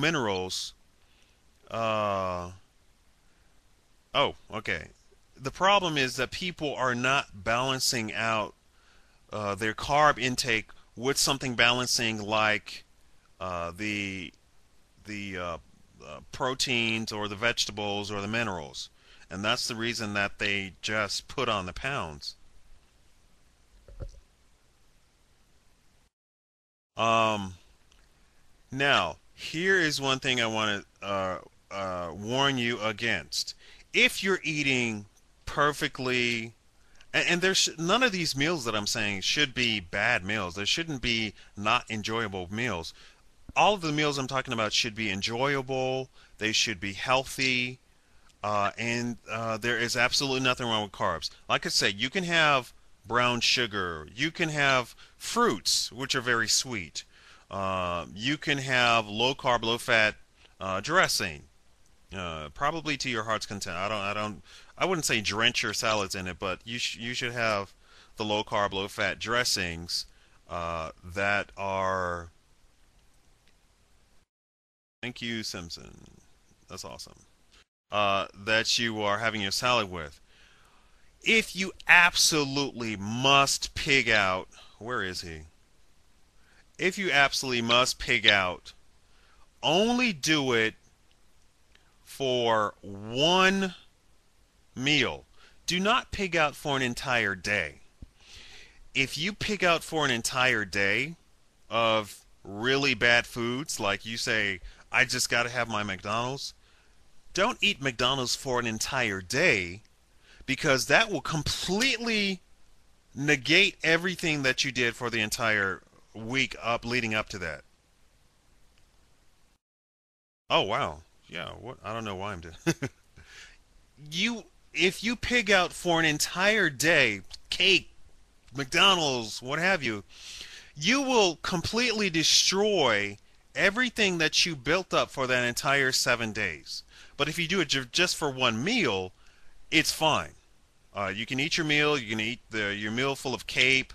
minerals. Uh, oh, okay. The problem is that people are not balancing out their carb intake with something balancing like the proteins or the vegetables or the minerals, and that's the reason that they just put on the pounds. Um, Now, here is one thing I want to warn you against. If you're eating perfectly, and there's none of these meals that I'm saying should be bad meals. There shouldn't be not enjoyable meals. All of the meals I'm talking about should be enjoyable. They should be healthy, and there is absolutely nothing wrong with carbs. Like I said, you can have brown sugar. You can have fruits, which are very sweet. You can have low carb, low fat dressing, probably to your heart's content. I wouldn't say drench your salads in it, but you should have the low carb, low fat dressings that are. Thank you, Simpson. That's awesome. That you are having your salad with. If you absolutely must pig out, where is he? If you absolutely must pig out, only do it for one meal. Do not pig out for an entire day. If you pig out for an entire day of really bad foods, like you say, I just got to have my McDonald's, don't eat McDonald's for an entire day because that will completely negate everything that you did for the entire week up leading up to that. Oh wow. Yeah, what I don't know why I'm doing. You if you pig out for an entire day, cake, McDonald's, what have you, you will completely destroy everything that you built up for that entire 7 days. But if you do it just for one meal, it's fine. You can eat your meal. You can eat your meal full of cape.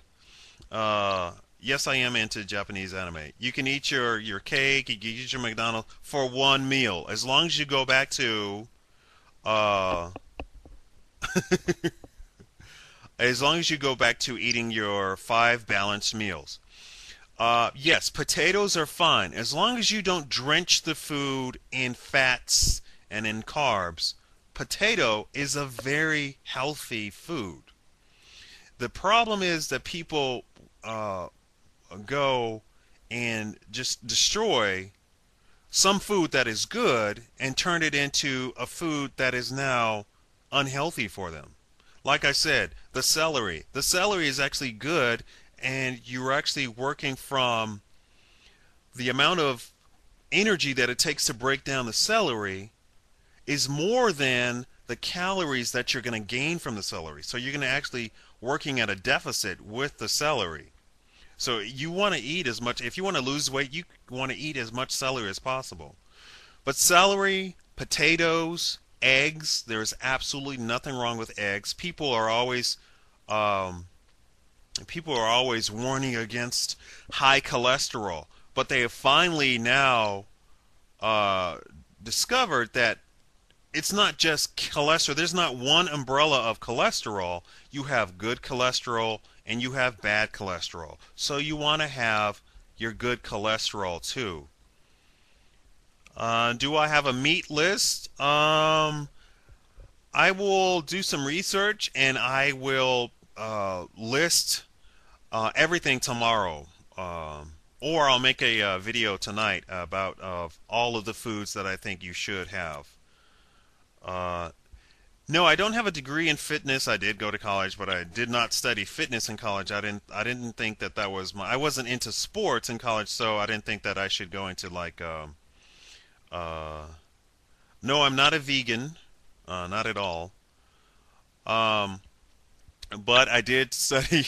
Yes, I am into Japanese anime. You can eat your cake. You can eat your McDonald's for one meal, as long as you go back to uh, as long as you go back to eating your five balanced meals. Yes, potatoes are fine as long as you don't drench the food in fats and in carbs. Potato is a very healthy food. The problem is that people uh, go and just destroy some food that is good and turn it into a food that is now unhealthy for them. Like I said, the celery. The celery is actually good, and you're actually working from the amount of energy that it takes to break down the celery is more than the calories that you're going to gain from the celery. So you're going to actually working at a deficit with the celery. So you want to eat as much, if you want to lose weight, you want to eat as much celery as possible. But celery, potatoes, eggs, there's absolutely nothing wrong with eggs. Um, people are always warning against high cholesterol, but they have finally now uh, discovered that it's not just cholesterol. There's not one umbrella of cholesterol. You have good cholesterol and you have bad cholesterol. So you want to have your good cholesterol too. Do I have a meat list? I will do some research and I will list everything tomorrow. Or I'll make a video tonight about all of the foods that I think you should have. Uh, no, I don't have a degree in fitness. I did go to college, but I did not study fitness in college. I didn't think that that was my. I wasn't into sports in college, so I didn't think that I should go into like. Uh, no, I'm not a vegan, not at all. Um, but I did study.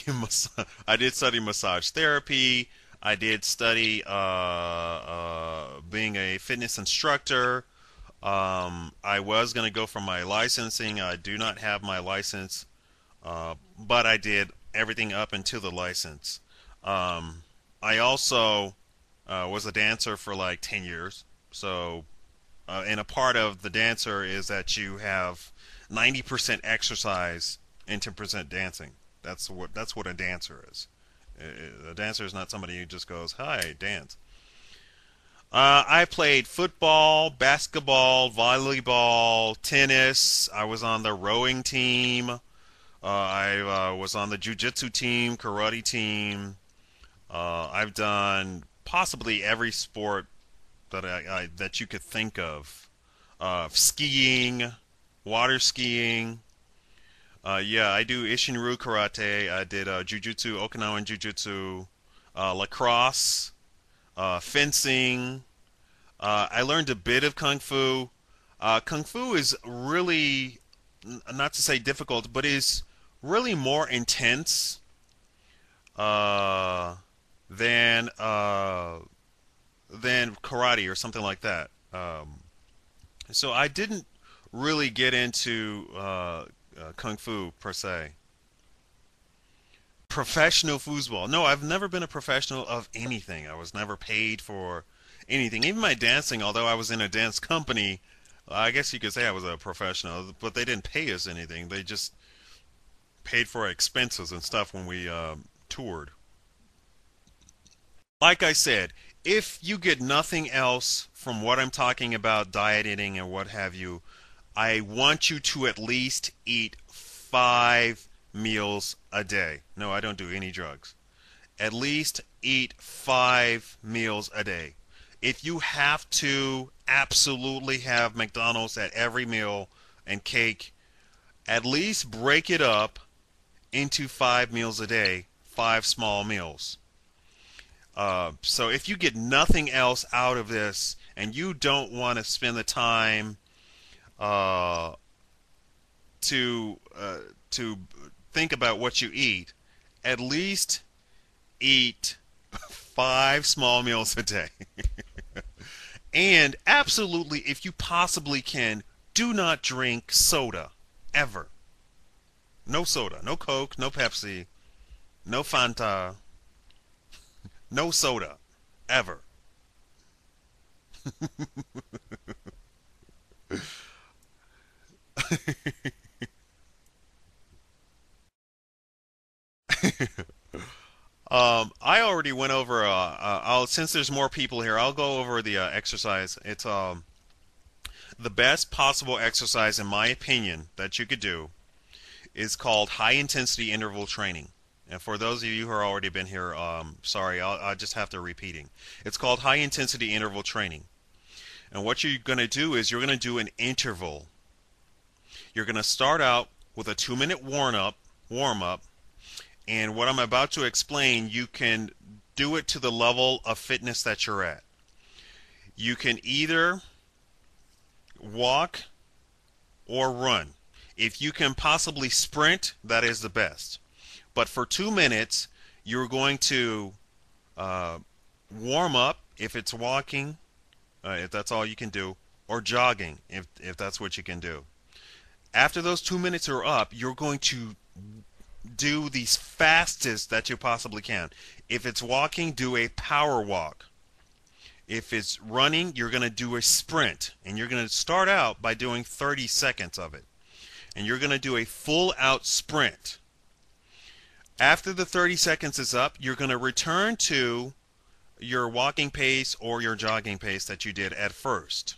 I did study massage therapy. I did study being a fitness instructor. I was going to go for my licensing. I do not have my license, but I did everything up until the license. I also was a dancer for like 10 years. So, and a part of the dancer is that you have 90% exercise and 10% dancing. That's what a dancer is. A dancer is not somebody who just goes, "Hi, dance." I played football, basketball, volleyball, tennis. I was on the rowing team. I was on the jiu-jitsu team, karate team. I've done possibly every sport that you could think of. Skiing, water skiing. Yeah, I do Ishinryu karate. I did jiu-jitsu, Okinawan jiu-jitsu, lacrosse, fencing. I learned a bit of kung fu. Kung fu is really, not to say difficult, but is really more intense uh, than karate or something like that. So I didn't really get into kung fu per se. Professional foosball. No, I've never been a professional of anything. I was never paid for anything. Even my dancing, although I was in a dance company, I guess you could say I was a professional, but they didn't pay us anything. They just paid for our expenses and stuff when we toured. Like I said, if you get nothing else from what I'm talking about, dieting and what have you, I want you to at least eat 5 meals a day. No, I don't do any drugs. At least eat 5 meals a day. If you have to absolutely have McDonald's at every meal and cake, at least break it up into 5 meals a day, 5 small meals. So if you get nothing else out of this and you don't want to spend the time uh, to think about what you eat, at least eat 5 small meals a day. And absolutely, if you possibly can, do not drink soda ever. No soda, no Coke, no Pepsi, no Fanta, no soda ever. I already went over. I'll since there's more people here, I'll go over the exercise. It's the best possible exercise, in my opinion, that you could do is called high intensity interval training. And for those of you who have already been here, sorry, I'll just have to repeating. It's called high intensity interval training. And what you're going to do is you're going to do an interval. You're going to start out with a 2-minute warm up, and what I'm about to explain, you can do it to the level of fitness that you're at. You can either walk or run. If you can possibly sprint, that is the best. But for 2 minutes, you're going to uh, warm up if it's walking, if that's all you can do, or jogging if that's what you can do. After those 2 minutes are up, you're going to do the fastest that you possibly can. If it's walking, do a power walk. If it's running, you're going to do a sprint. And you're going to start out by doing 30 seconds of it. And you're going to do a full out sprint. After the 30 seconds is up, you're going to return to your walking pace or your jogging pace that you did at first.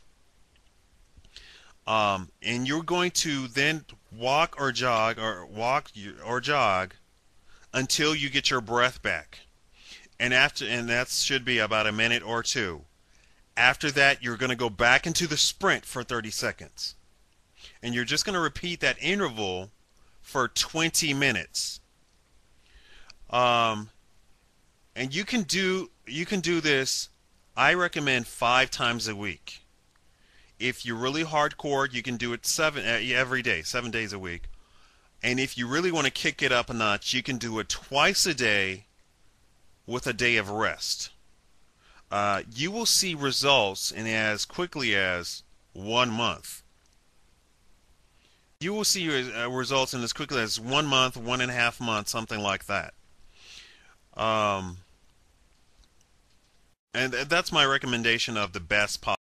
And you're going to then walk or jog until you get your breath back. And that should be about a minute or two. After that, you're going to go back into the sprint for 30 seconds. And you're just going to repeat that interval for 20 minutes. And you can do this, I recommend 5 times a week. If you're really hardcore, you can do it every day, 7 days a week. And if you really want to kick it up a notch, you can do it twice a day with a day of rest. You will see results in as quickly as 1 month. You will see results in as quickly as 1 month, 1.5 months, something like that. And that's my recommendation of the best possible.